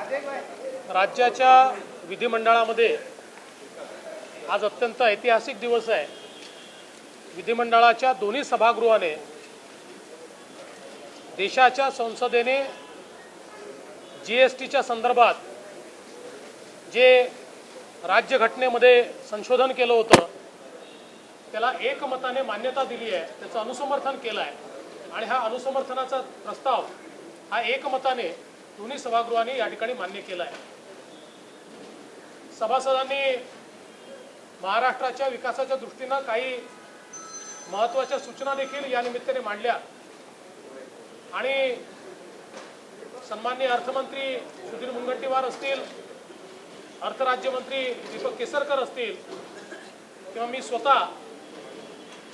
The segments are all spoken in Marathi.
राज्याच्या विधिमंडळामध्ये आज अत्यंत ऐतिहासिक दिवस आहे। विधिमंडळाच्या दोन्ही सभागृहाने देशाच्या संसदेने जीएसटीच्या संदर्भात जे राज्यघटनेमध्ये संशोधन केलं होतं त्याला एकमताने मान्यता दिली आहे, त्याचं अनुसमर्थन केलं आहे आणि हा अनुसमर्थनाचा प्रस्ताव हा एकमताने दोन्ही सभागृहांनी या ठिकाणी मान्य केला आहे। सभासदांनी महाराष्ट्राच्या विकासाच्या दृष्टीने काही महत्त्वाच्या सूचना देखील या निमित्ताने मांडल्या आणि सन्माननीय अर्थमंत्री सुधीर मुनगंटीवार असतील, अर्थ राज्यमंत्री दीपक केसरकर असतील किंवा मी स्वतः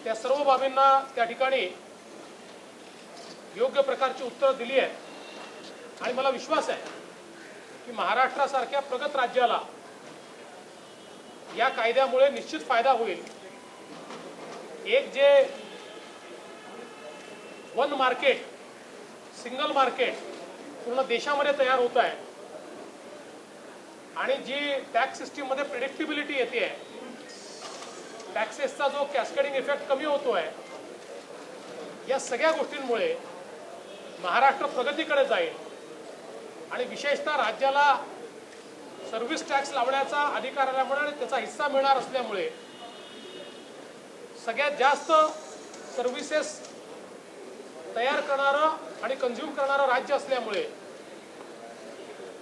त्या सर्व बाबींना त्या ठिकाणी योग्य प्रकारची उत्तरं दिली आहेत आणि मला विश्वास आहे की महाराष्ट्रासारख्या प्रगत राज्याला या कायद्यामुळे निश्चित फायदा होईल। एक जे वन मार्केट, सिंगल मार्केट पूर्ण देशामध्ये तयार होत आहे आणि जी टॅक्स सिस्टीम मध्ये प्रेडिक्टिबिलिटी येते आहे, टॅक्सेसचा जो कॅस्केडिंग इफेक्ट कमी होतो आहे, या सगळ्या गोष्टींमुळे महाराष्ट्र प्रगतीकडे जाईल आणि विशेषतः राज्याला सर्व्हिस टॅक्स लावण्याचा अधिकार आल्यामुळे त्याचा हिस्सा मिळणार असल्यामुळे सगळ्यात जास्त सर्व्हिसेस तयार करणारं आणि कंझ्युम करणारं राज्य असल्यामुळे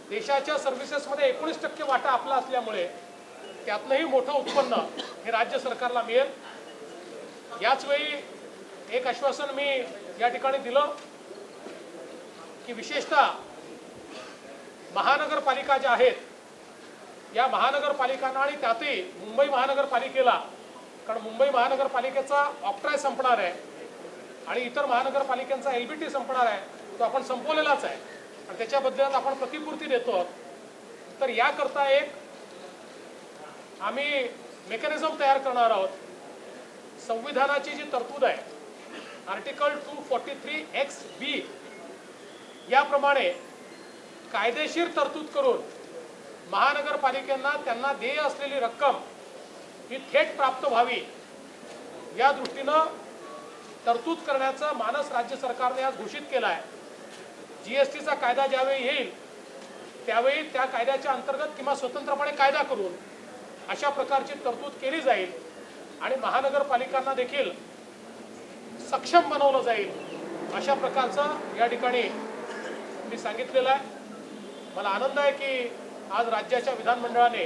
देशाच्या सर्व्हिसेसमध्ये 19% वाटा आपला असल्यामुळे त्यातनंही मोठं उत्पन्न हे राज्य सरकारला मिळेल। याच वेळी एक आश्वासन मी या ठिकाणी दिलं की विशेषतः महानगरपालिका ज्या आहेत, या महानगरपालिकांना आणि त्यातही मुंबई महानगरपालिकेला, कारण मुंबई महानगरपालिकेचा ऑक्ट्राय संपणार आहे आणि इतर महानगरपालिकांचा एलबीटी संपणार आहे, तो आपण संपवलेलाच आहे आणि त्याच्याबद्दल आपण प्रतिपूर्ती देतो। तर याकरता एक आम्ही मेकॅनिझम तयार करणार आहोत। संविधानाची जी तरतूद आहे आर्टिकल 243(x)(b याप्रमाणे कायदेशीर तरतूद करून महानगरपालिकांना त्यांना देय असलेली रक्कम ही थेट प्राप्त व्हावी या दृष्टीनं तरतूद करण्याचा मानस राज्य सरकारने आज घोषित केला आहे। जीएसटीचा कायदा ज्यावेळी येईल त्यावेळी त्या कायद्याच्या अंतर्गत किंवा स्वतंत्रपणे कायदा करून अशा प्रकारची तरतूद केली जाईल आणि महानगरपालिकांना देखील सक्षम बनवलं जाईल अशा प्रकारचं या ठिकाणी मी सांगितलेलं आहे। मला आनंद आहे की आज राज्याच्या विधानमंडळाने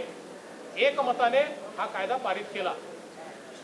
एकमताने हा कायदा पारित केला।